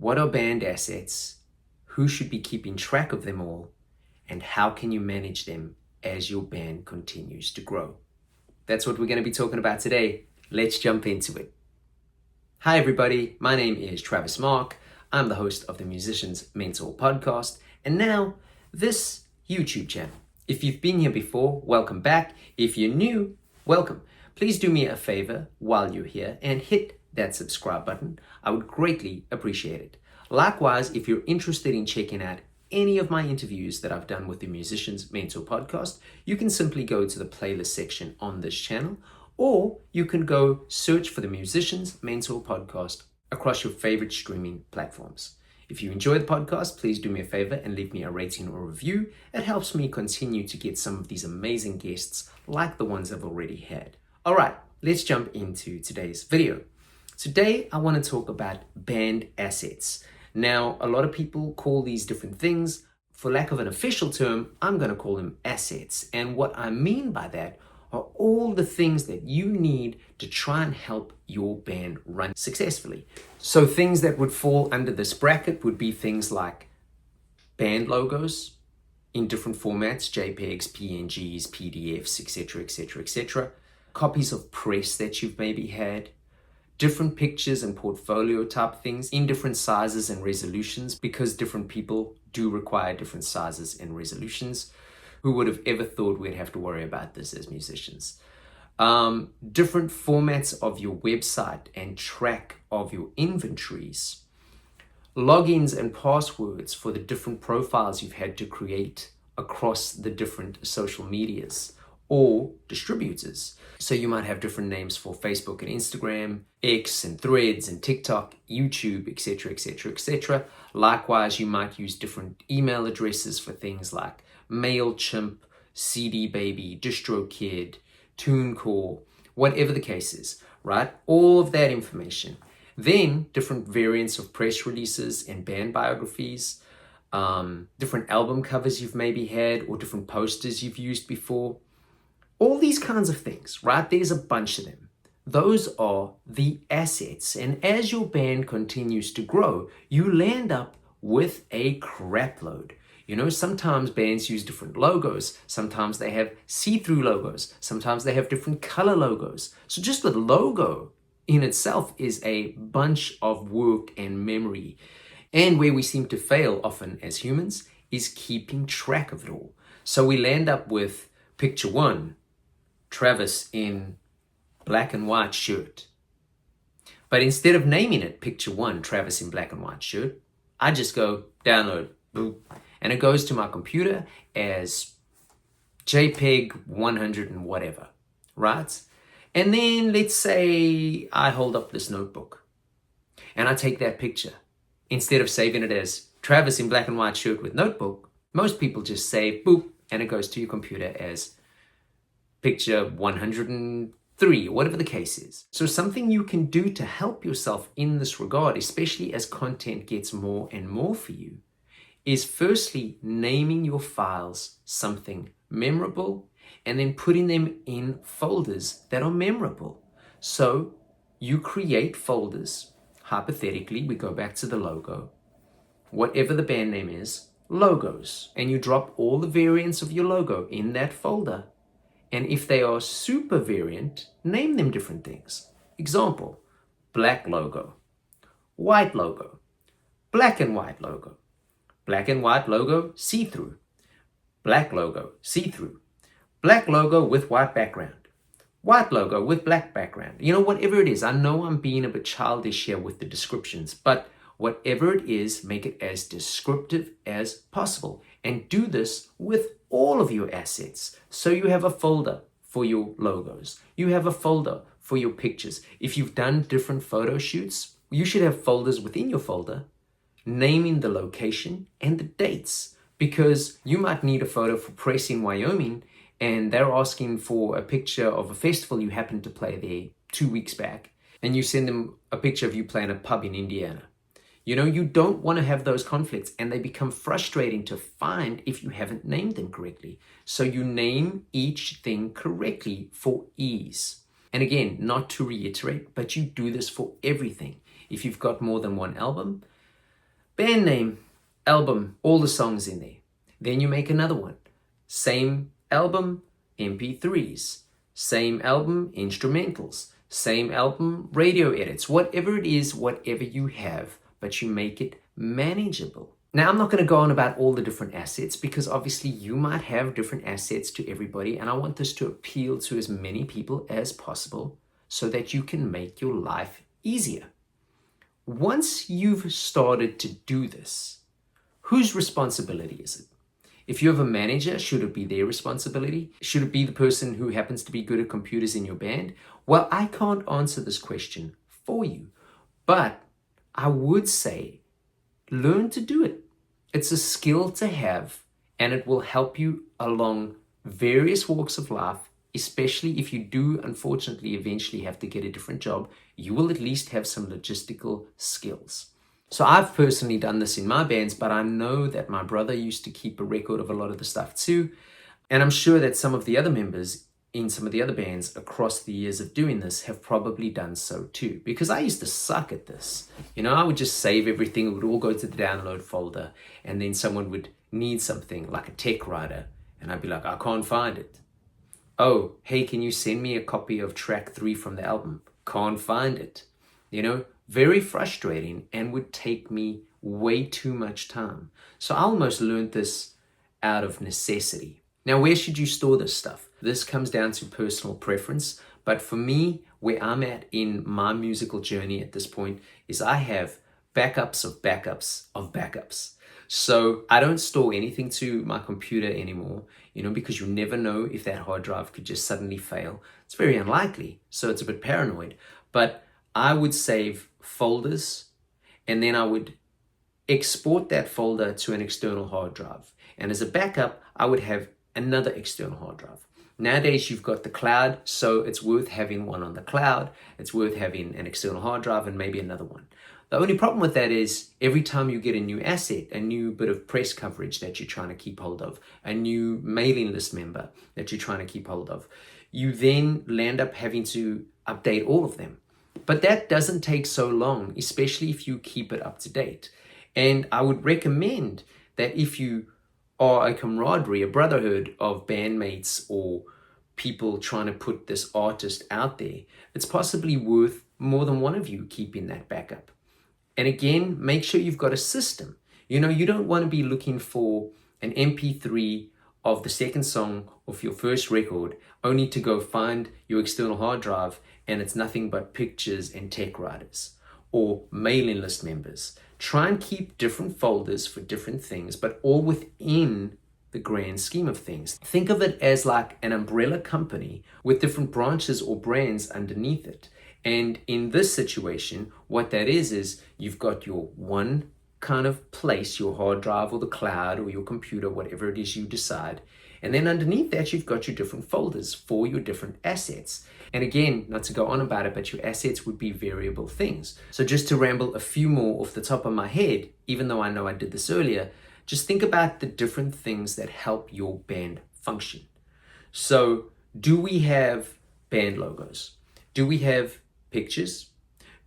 What are band assets? Who should be keeping track of them all? And how can you manage them as your band continues to grow? That's what we're going to be talking about today. Let's jump into it. Hi everybody, my name is Travis Mark. I'm the host of the Musician's Mentor podcast and now this YouTube channel. If you've been here before, welcome back. If you're new, welcome. Please do me a favor while you're here and hit that subscribe button. I would greatly appreciate it. Likewise, if you're interested in checking out any of my interviews that I've done with the Musician's Mentor podcast, you can simply go to the playlist section on this channel, or you can go search for the Musician's Mentor podcast across your favorite streaming platforms. If you enjoy the podcast, please do me a favor and leave me a rating or review. It helps me continue to get some of these amazing guests like the ones I've already had. All right, let's jump into today's video. Today, I want to talk about band assets. Now, a lot of people call these different things. For lack of an official term, I'm going to call them assets. And what I mean by that are all the things that you need to try and help your band run successfully. So things that would fall under this bracket would be things like band logos in different formats, JPEGs, PNGs, PDFs, etc., etc., etc. Copies of press that you've maybe had, different pictures and portfolio type things in different sizes and resolutions, because different people do require different sizes and resolutions. Who would have ever thought we'd have to worry about this as musicians? Different formats of your website and track of your inventories, logins and passwords for the different profiles you've had to create across the different social medias or distributors. So you might have different names for Facebook and Instagram, X and Threads and TikTok, YouTube, etc., etc., etc. Likewise, you might use different email addresses for things like MailChimp, CD Baby, DistroKid, TuneCore, whatever the case is, right? All of that information. Then different variants of press releases and band biographies, different album covers you've maybe had or different posters you've used before. All these kinds of things, right? There's a bunch of them. Those are the assets. And as your band continues to grow, you land up with a crap load. You know, sometimes bands use different logos. Sometimes they have see-through logos. Sometimes they have different color logos. So just the logo in itself is a bunch of work and memory. And where we seem to fail often as humans is keeping track of it all. So we land up with picture one, Travis in black and white shirt. But instead of naming it picture one, Travis in black and white shirt, I just go download, boop, and it goes to my computer as JPEG 100 and whatever, right? And then let's say I hold up this notebook and I take that picture. Instead of saving it as Travis in black and white shirt with notebook, most people just say boop, and it goes to your computer as picture 103 or whatever the case is. So something you can do to help yourself in this regard, especially as content gets more and more for you, is firstly naming your files something memorable and then putting them in folders that are memorable. So you create folders. Hypothetically, we go back to the logo. Whatever the band name is, logos, and you drop all the variants of your logo in that folder. And if they are super variant, name them different things. Example, black logo, white logo, black and white logo, black and white logo, see-through, black logo, see-through, black logo with white background, white logo with black background. You know, whatever it is, I know I'm being a bit childish here with the descriptions, but whatever it is, make it as descriptive as possible. And do this with all of your assets. So you have a folder for your logos. You have a folder for your pictures. If you've done different photo shoots, you should have folders within your folder naming the location and the dates, because you might need a photo for press in Wyoming and they're asking for a picture of a festival you happened to play there 2 weeks back, and you send them a picture of you playing a pub in Indiana. You know, you don't want to have those conflicts, and they become frustrating to find if you haven't named them correctly. So you name each thing correctly for ease. And again, not to reiterate, but you do this for everything. If you've got more than one album, Band name, album, all the songs in there. Then you make another one. Same album, MP3s. Same album, instrumentals. Same album, radio edits. Whatever it is, whatever you have, but you make it manageable. Now, I'm not going to go on about all the different assets because obviously you might have different assets to everybody, and I want this to appeal to as many people as possible so that you can make your life easier. Once you've started to do this, whose responsibility is it? If you have a manager, should it be their responsibility? Should it be the person who happens to be good at computers in your band? Well, I can't answer this question for you, but I would say learn to do it. It's a skill to have, and it will help you along various walks of life, especially if you do, unfortunately, eventually have to get a different job. You will at least have some logistical skills. So I've personally done this in my bands, but I know that my brother used to keep a record of a lot of the stuff too. And I'm sure that some of the other members in some of the other bands across the years of doing this have probably done so too. Because I used to suck at this. I would just save everything. It would all go to the download folder. And then someone would need something like a tech writer. And I'd be like, I can't find it. Oh, hey, can you send me a copy of track 3 from the album? Can't find it. Very frustrating and would take me way too much time. So I almost learned this out of necessity. Now, where should you store this stuff? This comes down to personal preference. But for me, where I'm at in my musical journey at this point is I have backups of backups of backups. So I don't store anything to my computer anymore, because you never know if that hard drive could just suddenly fail. It's very unlikely, so it's a bit paranoid. But I would save folders, and then I would export that folder to an external hard drive. And as a backup, I would have another external hard drive. Nowadays, you've got the cloud, so it's worth having one on the cloud. It's worth having an external hard drive and maybe another one. The only problem with that is every time you get a new asset, a new bit of press coverage that you're trying to keep hold of, a new mailing list member that you're trying to keep hold of, you then land up having to update all of them. But that doesn't take so long, especially if you keep it up to date. And I would recommend that if you are a camaraderie, a brotherhood of bandmates or people trying to put this artist out there, it's possibly worth more than one of you keeping that backup. And again, make sure you've got a system. You don't want to be looking for an MP3 of the second song of your first record, only to go find your external hard drive and it's nothing but pictures and tech writers or mailing list members. Try and keep different folders for different things, but all within the grand scheme of things. Think of it as like an umbrella company with different branches or brands underneath it. And in this situation, what that is you've got your one kind of place, your hard drive or the cloud or your computer, whatever it is you decide. And then underneath that, you've got your different folders for your different assets. And again, not to go on about it, but your assets would be variable things. So just to ramble a few more off the top of my head, even though I know I did this earlier, just think about the different things that help your band function. So do we have band logos? Do we have pictures?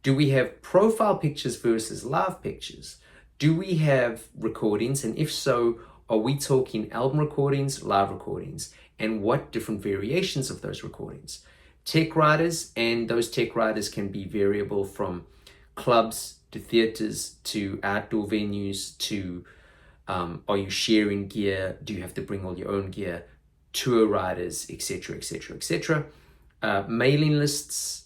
Do we have profile pictures versus live pictures? Do we have recordings? And if so, are we talking album recordings, live recordings? And what different variations of those recordings? Tech writers, and those tech writers can be variable from clubs to theaters to outdoor venues to are you sharing gear? Do you have to bring all your own gear? Tour riders, etc., etc., etc. Mailing lists.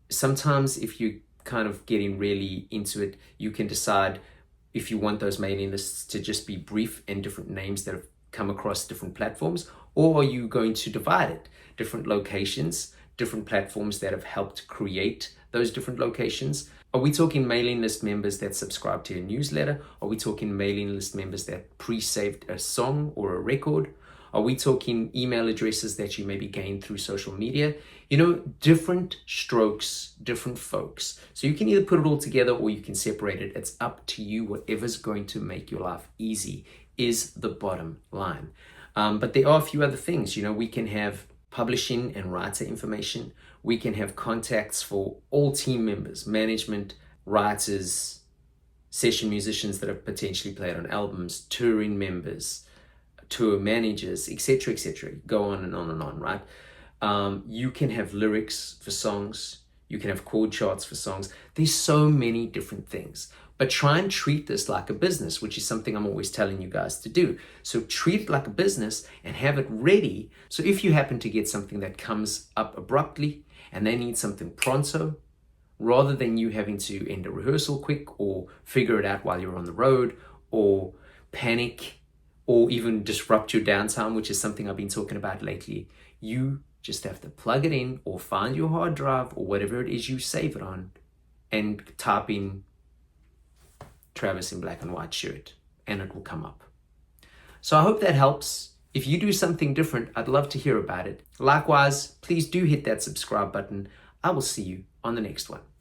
Sometimes if you're kind of getting really into it, you can decide if you want those mailing lists to just be brief and different names that have come across different platforms, or are you going to divide it? Different locations, different platforms that have helped create those different locations. Are we talking mailing list members that subscribe to your newsletter? Are we talking mailing list members that pre-saved a song or a record? Are we talking email addresses that you maybe gained through social media? Different strokes, different folks. So you can either put it all together or you can separate it. It's up to you. Whatever's going to make your life easy is the bottom line. But there are a few other things. We can have publishing and writer information. We can have contacts for all team members, management, writers, session musicians that have potentially played on albums, touring members, tour managers, etc., etc. Go on and on and on, right? You can have lyrics for songs. You can have chord charts for songs. There's so many different things. But try and treat this like a business, which is something I'm always telling you guys to do. So treat it like a business and have it ready. So if you happen to get something that comes up abruptly and they need something pronto, rather than you having to end a rehearsal quick or figure it out while you're on the road or panic or even disrupt your downtime, which is something I've been talking about lately, you just have to plug it in or find your hard drive or whatever it is you save it on and type in Travis in black and white shirt and it will come up. So I hope that helps. If you do something different, I'd love to hear about it. Likewise, please do hit that subscribe button. I will see you on the next one.